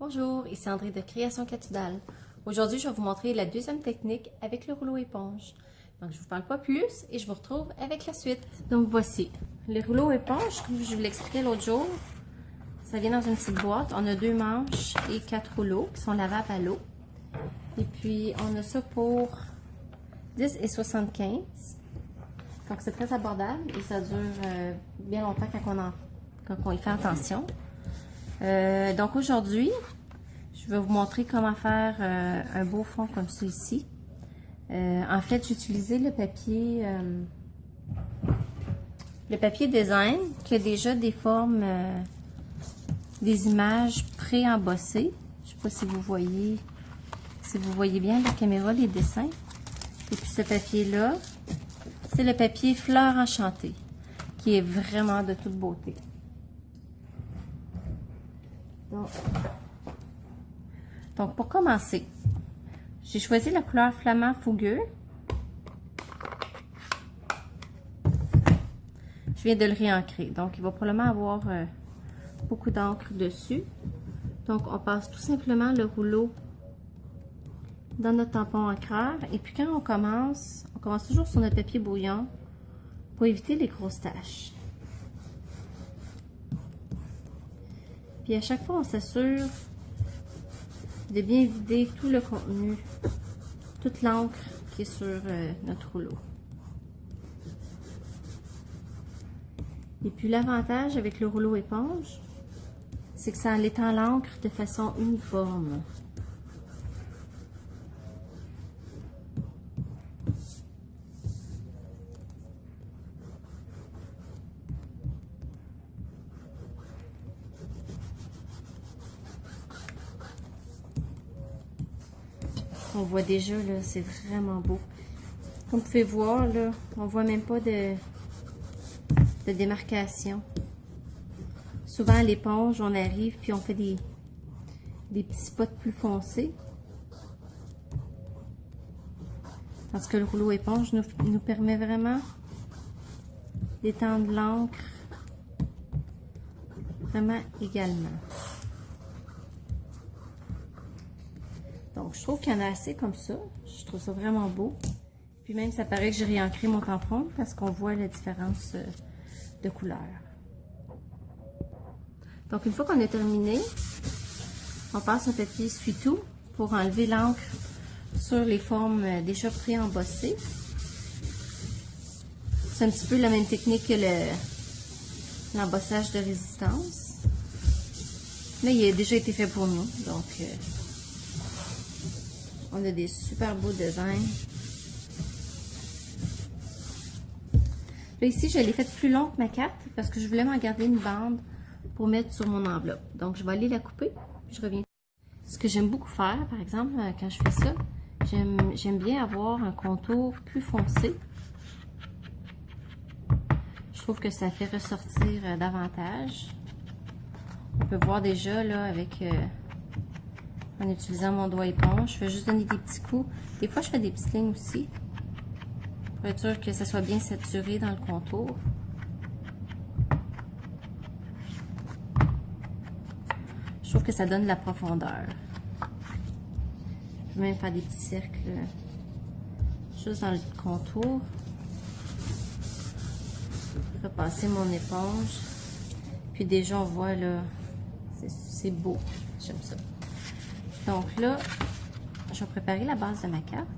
Bonjour, ici André de Création Catudal. Aujourd'hui, je vais vous montrer la deuxième technique avec le rouleau éponge. Donc, je ne vous parle pas plus et je vous retrouve avec la suite. Donc, voici. Le rouleau éponge, comme je vous l'expliquais l'autre jour, ça vient dans une petite boîte. On a 2 manches et 4 rouleaux qui sont lavables à l'eau. Et puis, on a ça pour 10,75 $. Donc, c'est très abordable et ça dure bien longtemps quand on y fait attention. Donc aujourd'hui, je vais vous montrer comment faire un beau fond comme celui-ci. En fait, j'ai utilisé le papier design qui a déjà des formes, des images pré-embossées. Je ne sais pas si vous voyez bien la caméra, les dessins. Et puis ce papier-là, c'est le papier Fleur Enchantée, qui est vraiment de toute beauté. Donc, pour commencer, j'ai choisi la couleur Flamand Fougueux. Je viens de le réancrer. Donc, il va probablement avoir beaucoup d'encre dessus. Donc, on passe tout simplement le rouleau dans notre tampon encreur. Et puis, quand on commence toujours sur notre papier brouillon pour éviter les grosses taches. Puis à chaque fois, on s'assure de bien vider tout le contenu, toute l'encre qui est sur notre rouleau. Et puis l'avantage avec le rouleau éponge, c'est que ça étend l'encre de façon uniforme. On voit déjà, là, c'est vraiment beau. Comme vous pouvez voir, là, on voit même pas de démarcation. Souvent, à l'éponge, on arrive puis on fait des petits spots plus foncés. Parce que le rouleau éponge nous permet vraiment d'étendre l'encre vraiment également. Donc, je trouve qu'il y en a assez comme ça. Je trouve ça vraiment beau. Puis même, ça paraît que j'ai réancré mon tampon parce qu'on voit la différence de couleur. Donc, une fois qu'on a terminé, on passe un papier essuie-tout pour enlever l'encre sur les formes déjà pré-embossées. C'est un petit peu la même technique que l'embossage de résistance. Mais il a déjà été fait pour nous. Donc, on a des super beaux designs. Là, ici, je l'ai fait plus long que ma carte parce que je voulais m'en garder une bande pour mettre sur mon enveloppe. Donc, je vais aller la couper, puis je reviens. Ce que j'aime beaucoup faire, par exemple, quand je fais ça, j'aime bien avoir un contour plus foncé. Je trouve que ça fait ressortir davantage. On peut voir déjà, là, avec... en utilisant mon doigt éponge, je vais juste donner des petits coups. Des fois, je fais des petites lignes aussi, pour être sûr que ça soit bien saturé dans le contour. Je trouve que ça donne de la profondeur. Je peux même faire des petits cercles juste dans le contour. Repasser mon éponge. Puis déjà, on voit là, c'est beau. J'aime ça. Donc là, je vais préparer la base de ma carte.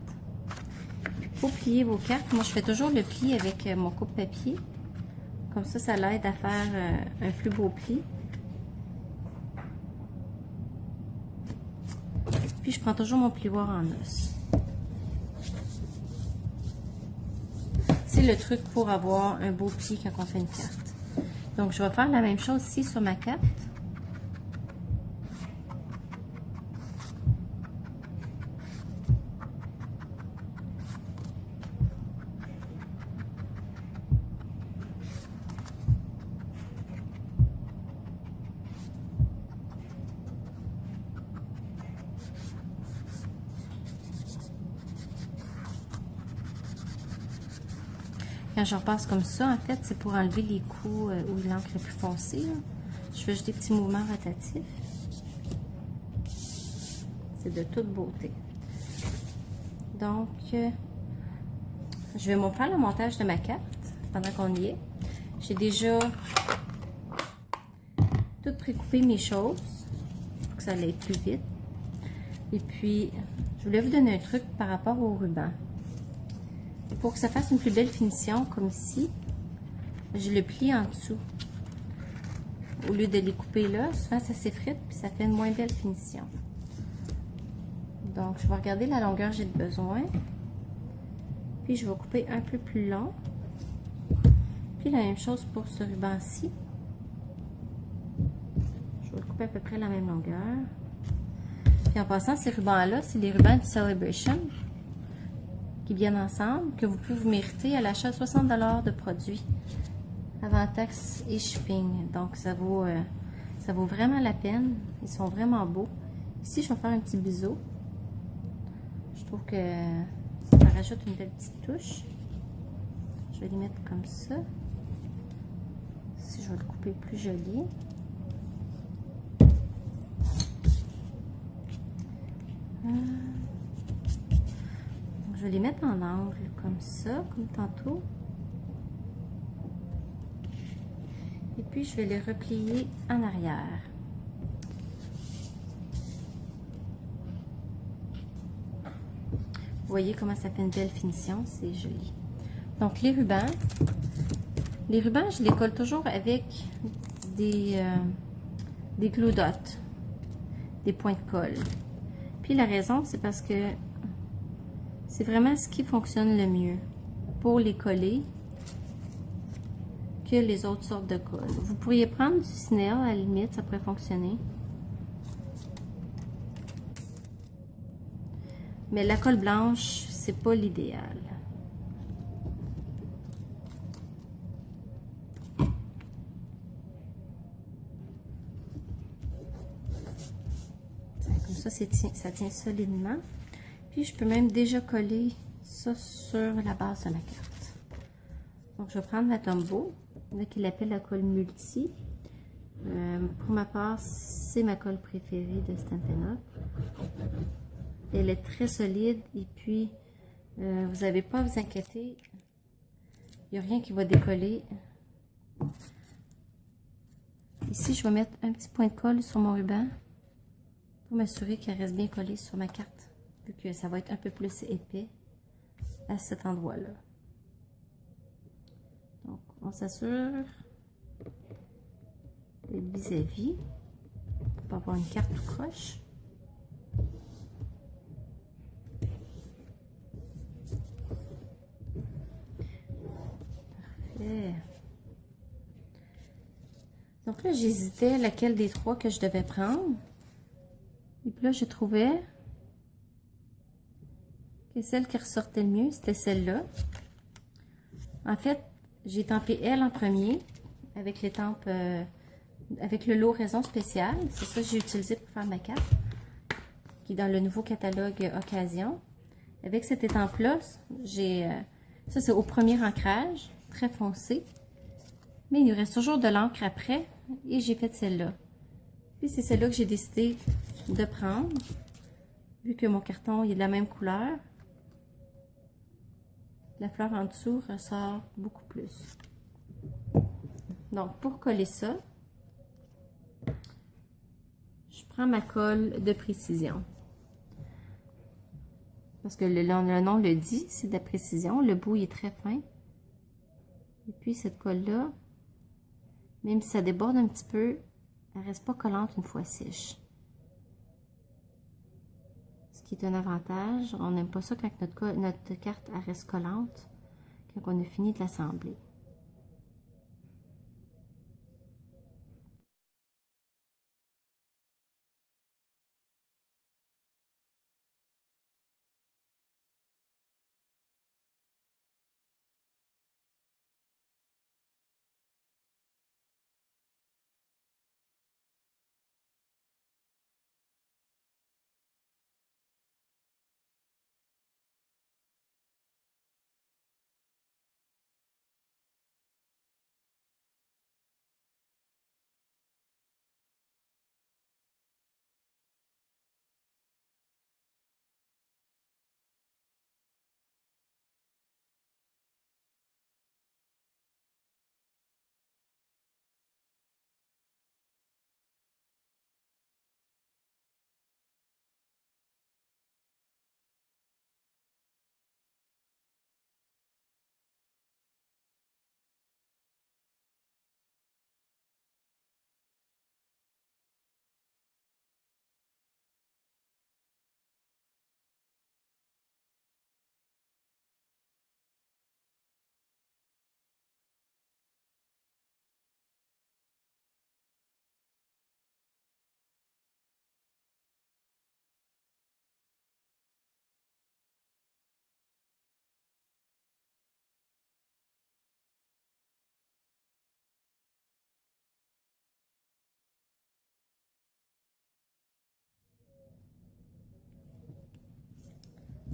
Pour plier vos cartes, moi je fais toujours le pli avec mon coupe-papier. Comme ça l'aide à faire un plus beau pli. Puis je prends toujours mon plioir en os. C'est le truc pour avoir un beau pli quand on fait une carte. Donc je vais faire la même chose ici sur ma carte. Quand je repasse comme ça, en fait, c'est pour enlever les coups où l'encre est plus foncée. Je fais juste des petits mouvements rotatifs. C'est de toute beauté. Donc, je vais faire le montage de ma carte pendant qu'on y est. J'ai déjà tout précoupé mes choses pour que ça aille plus vite. Et puis, je voulais vous donner un truc par rapport au ruban. Pour que ça fasse une plus belle finition, comme ici, je le plie en dessous. Au lieu de les couper là, souvent ça s'effrite puis ça fait une moins belle finition. Donc, je vais regarder la longueur que j'ai besoin. Puis, je vais couper un peu plus long. Puis, la même chose pour ce ruban-ci. Je vais le couper à peu près la même longueur. Puis, en passant, ces rubans-là, c'est les rubans de Celebration qui viennent ensemble, que vous pouvez vous mériter à l'achat de 60 $ de produits avant taxe et shipping. Donc, ça vaut vraiment la peine. Ils sont vraiment beaux. Ici, je vais faire un petit biseau. Je trouve que ça rajoute une belle petite touche. Je vais les mettre comme ça. Ici, je vais le couper plus joli. Je vais les mettre en angle comme ça, comme tantôt. Et puis, je vais les replier en arrière. Vous voyez comment ça fait une belle finition, c'est joli. Donc, les rubans, je les colle toujours avec des glue dots, des points de colle. Puis, la raison, c'est parce que c'est vraiment ce qui fonctionne le mieux pour les coller que les autres sortes de colle. Vous pourriez prendre du Snell, à la limite, ça pourrait fonctionner. Mais la colle blanche, c'est pas l'idéal. Comme ça, ça tient solidement. Puis, je peux même déjà coller ça sur la base de ma carte. Donc, je vais prendre ma Tombow, qu'il appelle la colle multi. Pour ma part, c'est ma colle préférée de Stampin' Up. Elle est très solide et puis vous n'avez pas à vous inquiéter. Il n'y a rien qui va décoller. Ici, je vais mettre un petit point de colle sur mon ruban pour m'assurer qu'elle reste bien collée sur ma carte, vu que ça va être un peu plus épais à cet endroit-là. Donc, on s'assure vis-à-vis pour pas avoir une carte tout croche. Parfait. Donc là, j'hésitais laquelle des trois que je devais prendre. Et puis là, je trouvais que celle qui ressortait le mieux, c'était celle-là. En fait, j'ai tempé elle en premier avec l'étampe, avec le lot raison spéciale. C'est ça que j'ai utilisé pour faire ma carte, qui est dans le nouveau catalogue Occasion. Avec cette étampe-là, ça c'est au premier ancrage, très foncé. Mais il nous reste toujours de l'encre après et j'ai fait celle-là. Puis c'est celle-là que j'ai décidé de prendre, vu que mon carton il est de la même couleur. La fleur en dessous ressort beaucoup plus. Donc, pour coller ça, je prends ma colle de précision. Parce que le nom le dit, c'est de la précision. Le bout il est très fin. Et puis, cette colle-là, même si ça déborde un petit peu, elle ne reste pas collante une fois sèche. Ce qui est un avantage. On n'aime pas ça quand notre carte elle reste collante, quand on a fini de l'assembler.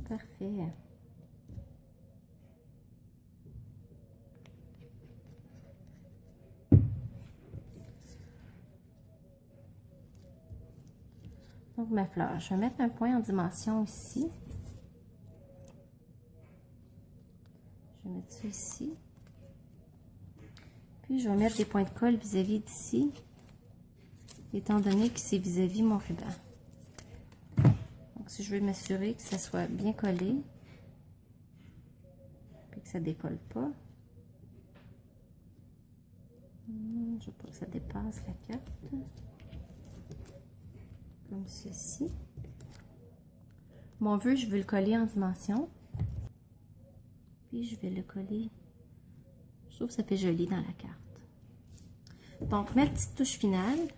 Parfait. Donc, ma fleur, je vais mettre un point en dimension ici. Je vais mettre ça ici. Puis, je vais mettre des points de colle vis-à-vis d'ici, étant donné que c'est vis-à-vis mon ruban. Donc, si je veux m'assurer que ça soit bien collé, puis que ça ne décolle pas. Je ne veux pas que ça dépasse la carte. Comme ceci. Mon vœu, je veux le coller en dimension. Puis je vais le coller. Je trouve que ça fait joli dans la carte. Donc, ma petite touche finale,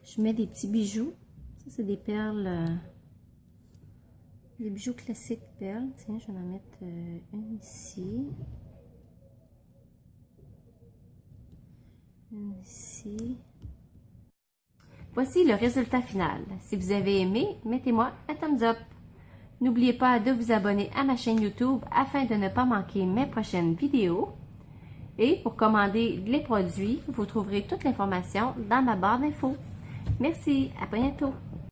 je mets des petits bijoux. Ça, c'est des perles, des bijoux classiques perles. Tiens, je vais en mettre une ici. Une ici. Voici le résultat final. Si vous avez aimé, mettez-moi un thumbs up. N'oubliez pas de vous abonner à ma chaîne YouTube afin de ne pas manquer mes prochaines vidéos. Et pour commander les produits, vous trouverez toute l'information dans ma barre d'infos. Merci, à bientôt.